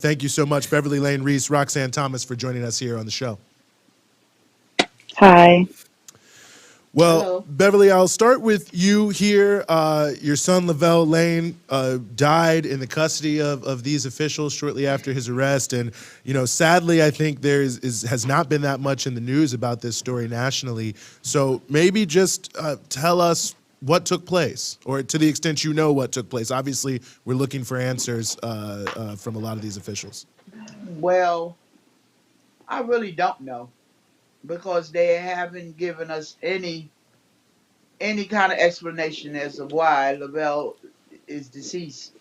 Thank you so much, Beverly Lane Reese, Roxann Thomas, for joining us here on the show. Hi. Well, Hello. Beverly, I'll start with you here. Your son, Lavell Lane, died in the custody of these officials shortly after his arrest. And, sadly, I think has not been that much in the news about this story nationally. So maybe just tell us what took place, or to the extent you know what took place. Obviously, we're looking for answers from a lot of these officials. Well, I really don't know because they haven't given us any kind of explanation as to why Lavelle is deceased.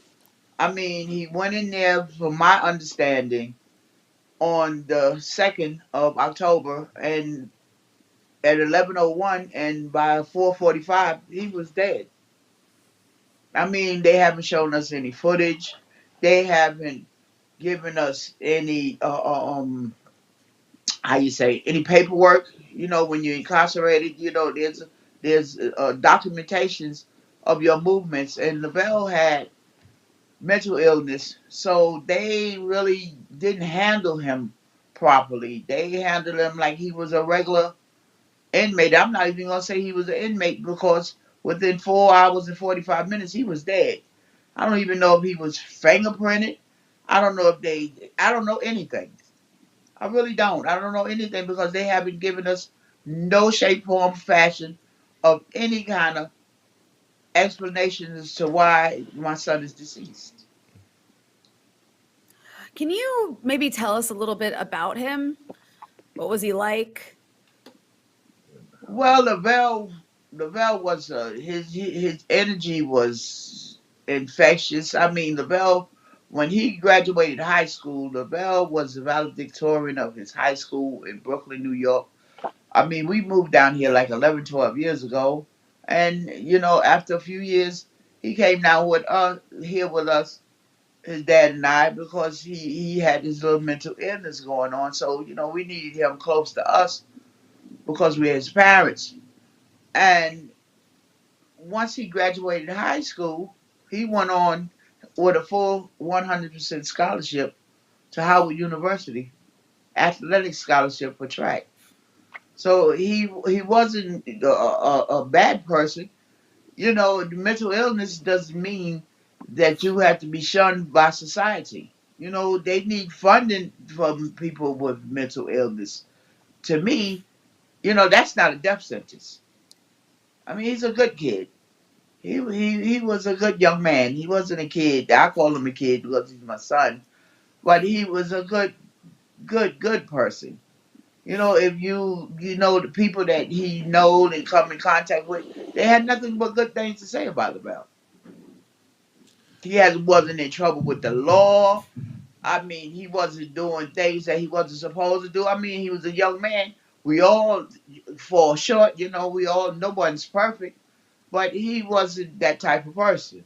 I mean, he went in there, from my understanding, on the 2nd of October, and at 11:01, and by 4:45, he was dead. I mean, they haven't shown us any footage. They haven't given us any how you say, any paperwork. When you're incarcerated, there's documentations of your movements, and Lavelle had mental illness, so they really didn't handle him properly. They handled him like he was a regular inmate. I'm not even gonna say he was an inmate, because within 4 hours and 45 minutes he was dead. I don't even know if he was fingerprinted. I don't know anything. I really don't. I don't know anything because they haven't given us no shape, form, fashion of any kind of explanation as to why my son is deceased. Can you maybe tell us a little bit about him? What was he like? Well, Lavelle was his energy was infectious. I mean, Lavelle, when he graduated high school, Lavelle was the valedictorian of his high school in Brooklyn, New York. I mean, we moved down here like 11, 12 years ago. And, after a few years, he came down here with us, his dad and I, because he had this little mental illness going on. So, we needed him close to us because we're his parents. And once he graduated high school, he went on with a full 100% scholarship to Howard University, athletic scholarship for track. So he wasn't a bad person. Mental illness doesn't mean that you have to be shunned by society. They need funding from people with mental illness. To me, that's not a death sentence. I mean, he's a good kid. He was a good young man. He wasn't a kid. I call him a kid because he's my son. But he was a good person. If the people that he knowed and come in contact with, they had nothing but good things to say about. Wasn't in trouble with the law. I mean, he wasn't doing things that he wasn't supposed to do. I mean, he was a young man. We all fall short. No one's perfect, but he wasn't that type of person.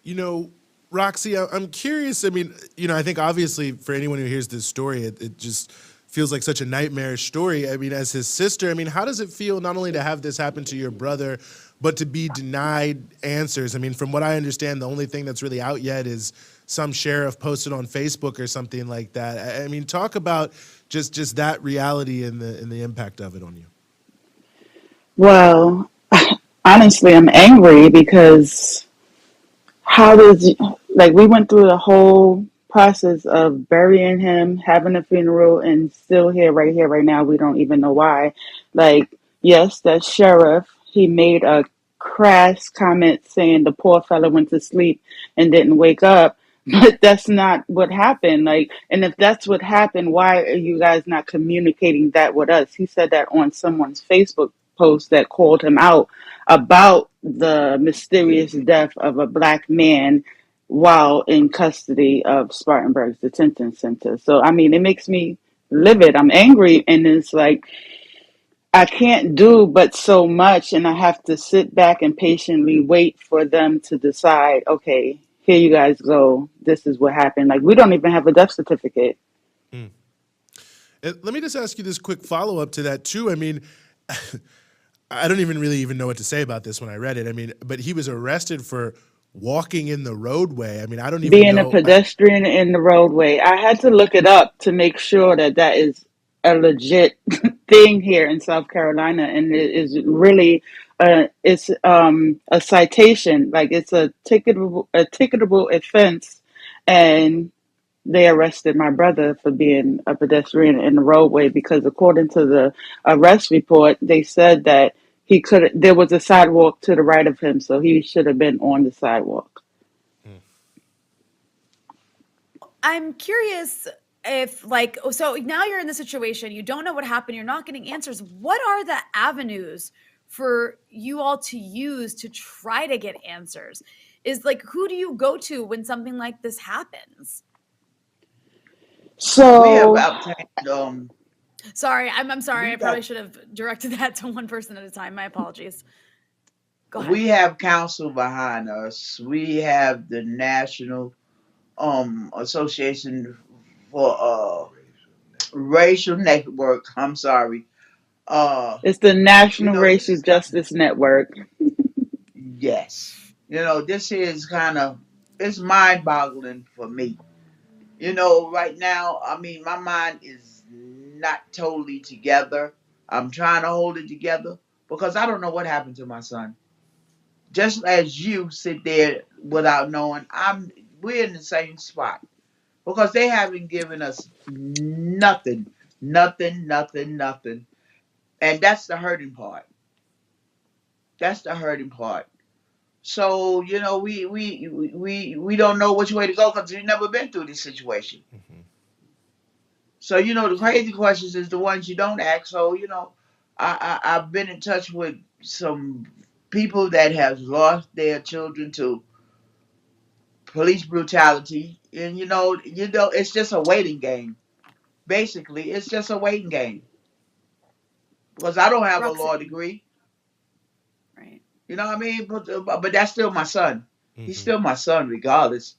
You know, Roxy, I'm curious. I mean, I think obviously for anyone who hears this story, it just feels like such a nightmarish story. I mean, as his sister, I mean, how does it feel not only to have this happen to your brother, but to be denied answers? I mean, from what I understand, the only thing that's really out yet is some sheriff posted on Facebook or something like that. I mean, talk about just that reality and the impact of it on you. Well, honestly, I'm angry because how does, like, we went through the whole process of burying him, having a funeral, and still here, right here, right now. We don't even know why. Like, yes, that sheriff, he made a crass comment saying the poor fella went to sleep and didn't wake up. But that's not what happened. Like, and if that's what happened, why are you guys not communicating that with us? He said that on someone's Facebook post that called him out about the mysterious death of a black man while in custody of Spartanburg's detention center. So, I mean, it makes me livid. I'm angry, and it's like I can't do but so much, and I have to sit back and patiently wait for them to decide, okay, here you guys go. This is what happened. Like, we don't even have a death certificate. Mm. And let me just ask you this quick follow up to that too. I mean, I don't even really know what to say about this when I read it. I mean, but he was arrested for walking in the roadway. I mean, I don't even Being a know. pedestrian in the roadway. I had to look it up to make sure that that is a legit thing here in South Carolina, and it is really it's a citation, like it's a ticketable offense, and they arrested my brother for being a pedestrian in the roadway because according to the arrest report, they said that there was a sidewalk to the right of him, so he should have been on the sidewalk. I'm curious if, like, so now you're in the situation, you don't know what happened, you're not getting answers. What are the avenues for you all to use to try to get answers? Is like, who do you go to when something like this happens? We have So obtained Sorry, I'm sorry. I we probably got should have directed that to one person at a time. My apologies. Go ahead. we have counsel behind us. We have the National Association for Racial Network. I'm sorry. it's the You National know, this Racial is kind Justice Network. yes. You know, this is kind of it's mind boggling for me. You know, right now, I mean, my mind is not totally together. I'm trying to hold it together because I don't know what happened to my son. Just as you sit there without knowing, we're in the same spot because they haven't given us nothing, nothing, nothing, nothing, and that's the hurting part. That's the hurting part. So you know, we don't know which way to go because we've never been through this situation. Mhm. So you know, the crazy questions is the ones you don't ask. So you know, I've been in touch with some people that have lost their children to police brutality, and you know, it's just a waiting game. Basically, it's just a waiting game because I don't have a law Roxanne, degree. right. You know what I mean? But that's still my son. He's Mhm. still my son, regardless.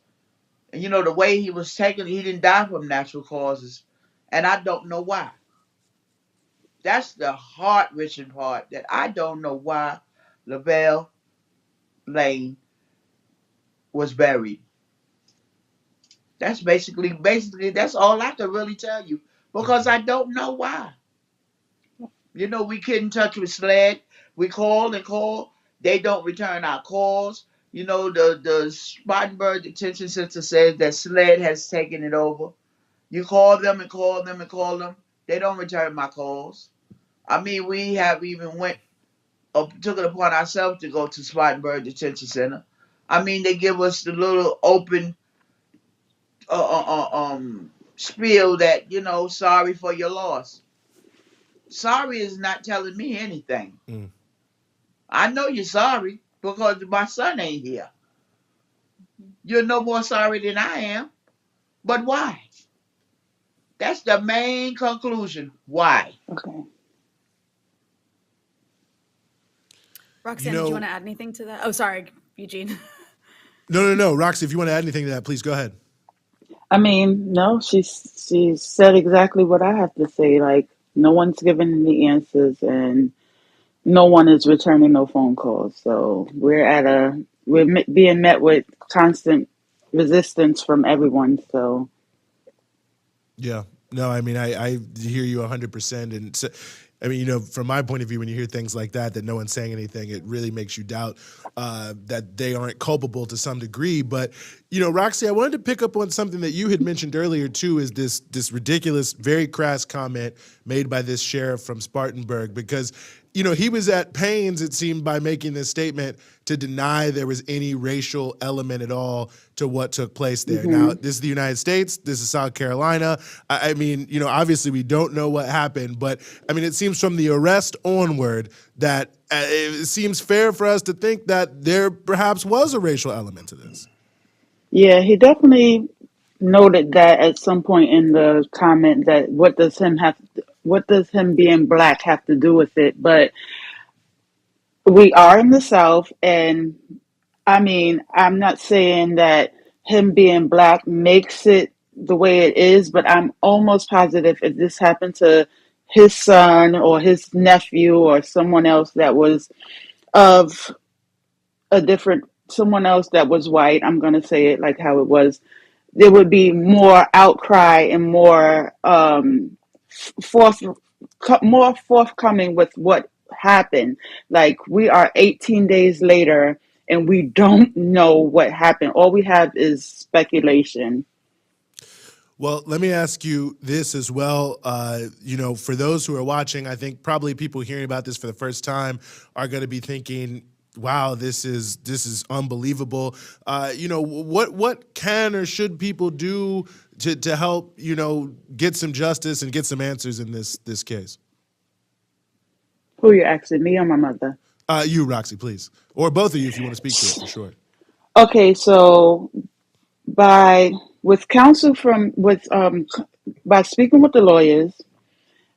And you know, the way he was taken, he didn't die from natural causes, and I don't know why. That's the heart wrenching part that I don't know why Lavell Lane was buried. That's basically that's all I can really tell you because Mhm. I don't know why. You know, we couldn't touch with SLED. We called and called. They don't return our calls. You know, the Spartanburg detention center says that SLED has taken it over. You call them and call them and call them. They don't return my calls. I mean, we have even went took it upon ourselves to go to Spartanburg detention center. I mean, they give us the little open spiel that sorry for your loss. Sorry is not telling me anything. Mm. I know you're sorry because my son ain't here. You're no more sorry than I am. But why? That's the main conclusion. Why? Okay. You Roxanne, did you want know, to add anything to that? Oh, sorry, Eugene. no. Roxy, if you want to add anything to that, please go ahead. I mean, no, she said exactly what I have to say. Like, no one's giving any answers, and no one is returning no phone calls. So we're being met with constant resistance from everyone. So Yeah. No, I mean, I hear you 100%. And so, I mean, from my point of view, when you hear things like that no one's saying anything, it really makes you doubt that they aren't culpable to some degree. But, Roxy, I wanted to pick up on something that you had mentioned earlier, too, is this ridiculous, very crass comment made by this sheriff from Spartanburg, because, he was at pains, it seemed, by making this statement to deny there was any racial element at all to what took place there. Now, hmm this is the United States. This is South Carolina. I mean, obviously we don't know what happened, but I mean, it seems from the arrest onward that it seems fair for us to think that there perhaps was a racial element to this. yeah, he definitely noted that at some point in the comment that what does him being black have to do with it? But we are in the South, and I mean, I'm not saying that him being black makes it the way it is, but I'm almost positive if this happened to his son or his nephew or someone else that was of a different someone else that was white, I'm going to say it like how it was, there would be more outcry and more forth, more forthcoming with what happened. Like we are 18 days later and we don't know what happened. All we have is speculation. Well, let me ask you this as well. For those who are watching, I think probably people hearing about this for the first time are going to be thinking, "Wow, this is unbelievable." What can or should people do to help get some justice and get some answers in this case? Who are you asking, me or my mother? You, Roxy, please, or both of you if you want to speak to it for sure. Okay, so by with counsel from with by speaking with the lawyers,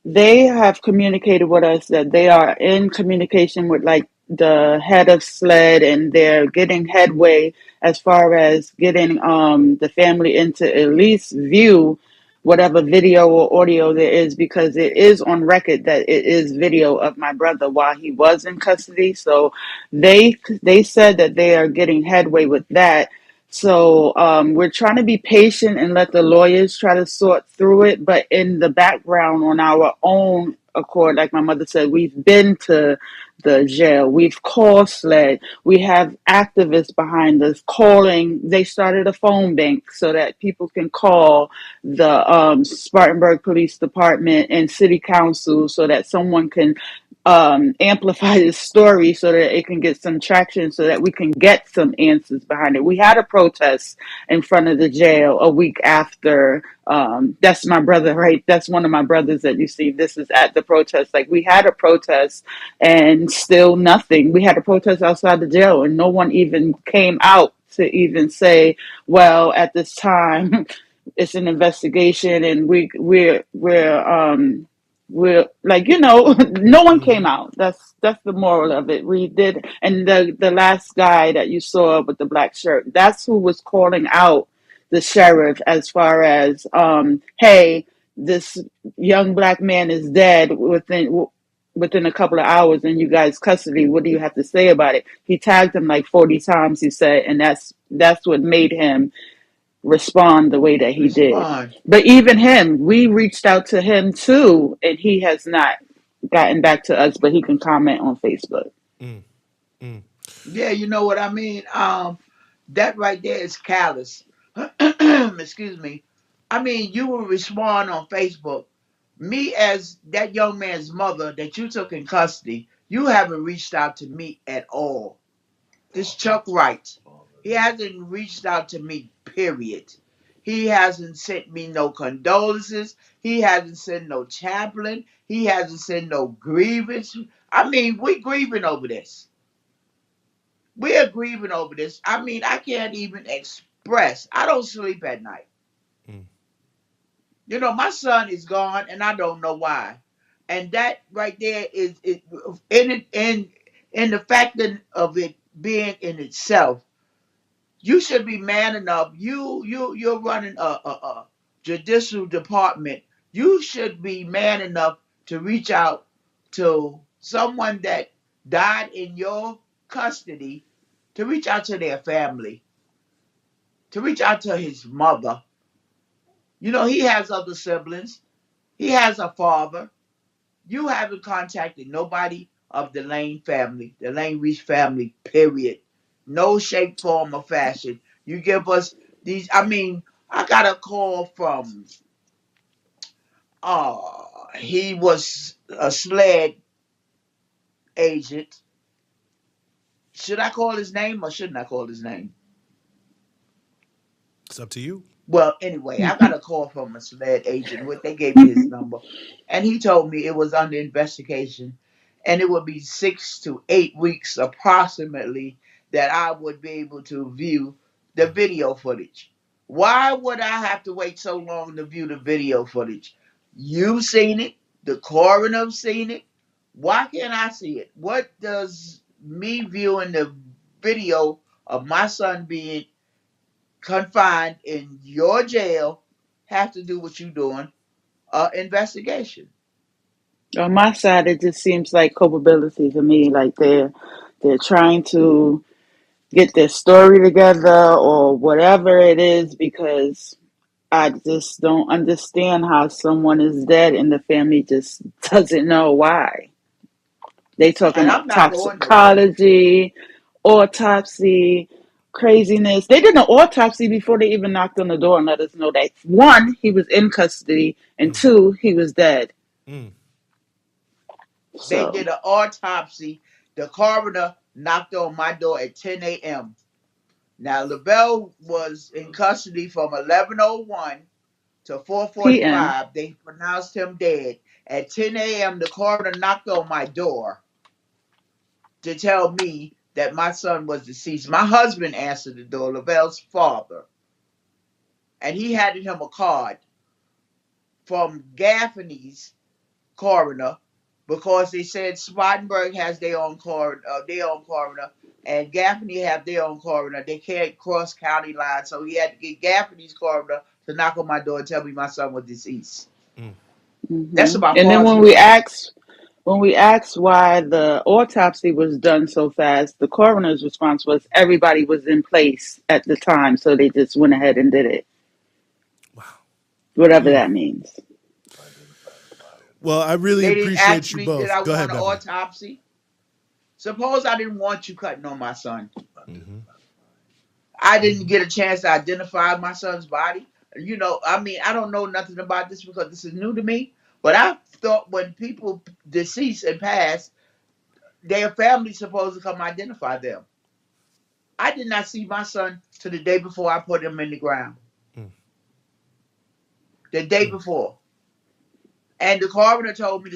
they have communicated with us that they are in communication with like the head of SLED, and they're getting headway as far as getting the family into at least view whatever video or audio there is, because it is on record that it is video of my brother while he was in custody. So they said that they are getting headway with that. So we're trying to be patient and let the lawyers try to sort through it. But in the background, on our own accord, like my mother said, we've been to the jail. We've called SLED. We have activists behind us calling. They started a phone bank so that people can call the Spartanburg Police Department and City Council so that someone can amplify this story so that it can get some traction so that we can get some answers behind it. We had a protest in front of the jail a week after. That's my brother, right? That's one of my brothers that you see. This is at the protest. Like we had a protest and still nothing. We had a protest outside the jail and no one even came out to even say, well, at this time it's an investigation and we're like, no one came out. That's the moral of it. We did, and the last guy that you saw with the black shirt, that's who was calling out the sheriff as far as, hey, this young black man is dead within a couple of hours in you guys' custody. What do you have to say about it? He tagged him like 40 times, he said, and that's what made him respond the way that he did. Respond. But even him, we reached out to him too, and he has not gotten back to us, but he can comment on Facebook. Mm, mm. Yeah, you know what I mean? That right there is callous. Excuse me. I mean, you will respond on Facebook. Me, as that young man's mother that you took in custody, you haven't reached out to me at all. This Chuck Wright, he hasn't reached out to me, period. He hasn't sent me no condolences. He hasn't sent no chaplain. He hasn't sent no grievance. I mean, we grieving over this. We are grieving over this. I mean, I can't even express. I don't sleep at night. Mm. My son is gone, and I don't know why. And that right there is in the fact of it being in itself. You should be man enough. You're running a judicial department. You should be man enough to reach out to someone that died in your custody, to reach out to their family, to reach out to his mother. He has other siblings. He has a father. You haven't contacted nobody of the Lane family, the Lane Reese family, period. No shape, form, or fashion. You give us these. I mean, I got a call from, he was a SLED agent. Should I call his name or shouldn't I call his name? It's up to you. Well, anyway, I got a call from a SLED agent. They gave me his number, and he told me it was under investigation, and it would be 6 to 8 weeks approximately that I would be able to view the video footage. Why would I have to wait so long to view the video footage? You've seen it. The coroner's seen it. Why can't I see it? What does me viewing the video of my son being confined in your jail have to do what you doing investigation? On my side, it just seems like culpability to me. Like they're trying to get their story together or whatever it is, because I just don't understand how someone is dead and the family just doesn't know why. They talking And about I'm not going nowhere. toxicology, autopsy, craziness. They did an autopsy before they even knocked on the door and let us know that, one, he was in custody, and two, he was dead. Mm. They So did an autopsy. The coroner knocked on my door at 10 a.m. Now, Lavell was in custody from 11:01 to PM. 4:45. They pronounced him dead. At 10 a.m., the coroner knocked on my door to tell me that my son was deceased. My husband answered the door, Lavell's father, and he handed him a card from Gaffney's coroner, because they said Spartanburg has their own coroner, and Gaffney have their own coroner. They can't cross county lines, so he had to get Gaffney's coroner to knock on my door and tell me my son was deceased. That's about And then far as it went. when we asked why the autopsy was done so fast, the coroner's response was everybody was in place at the time, so they just went ahead and did it. Wow. Whatever that means. Well, I really They didn't appreciate ask you me, did both. I Go ahead, want an Beverly. autopsy? Suppose I didn't want you cutting on my son. Mm-hmm. I didn't get a chance to identify my son's body. I mean, I don't know nothing about this because this is new to me. But I thought when people deceased and passed, their family's supposed to come identify them. I did not see my son till the day before I put him in the ground. The day before. And the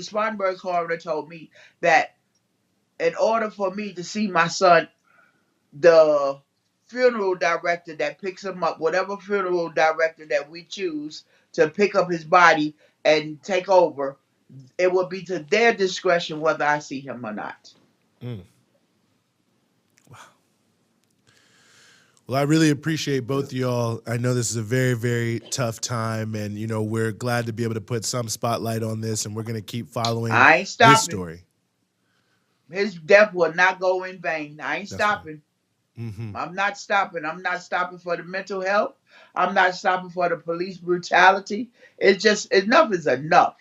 Spartanburg coroner told me that in order for me to see my son, the funeral director that picks him up, whatever funeral director that we choose to pick up his body and take over, it will be to their discretion whether I see him or not. Mm. Wow. Well, I really appreciate both of y'all. I know this is a very, very tough time, and we're glad to be able to put some spotlight on this, and we're going to keep following I ain't his stopping. story. His death will not go in vain. I ain't That's right. stopping. Mm-hmm. I'm not stopping. I'm not stopping for the mental health. I'm not stopping for the police brutality. It's just enough is enough.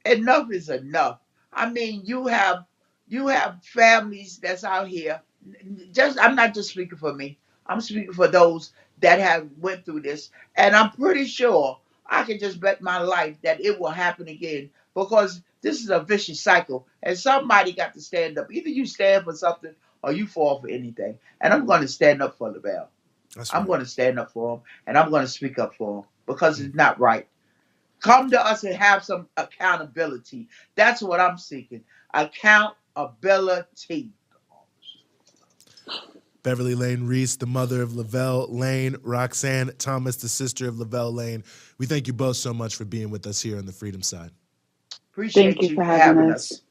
Enough is enough. I mean, you have families that's out here. I'm not just speaking for me. I'm speaking for those that have went through this, and I'm pretty sure I can just bet my life that it will happen again, because this is a vicious cycle, and somebody got to stand up. Either you stand for something or you fall for anything. And I'm going to stand up for Lavell. That's I'm right. going to stand up for him, and I'm going to speak up for him because Mm. it's not right. Come to us and have some accountability. That's what I'm seeking. Accountability. Beverly Lane Reese, the mother of Lavell Lane, Roxann Thomas, the sister of Lavell Lane. We thank you both so much for being with us here on the Freedom Side. Thank Appreciate you you for having having us. us.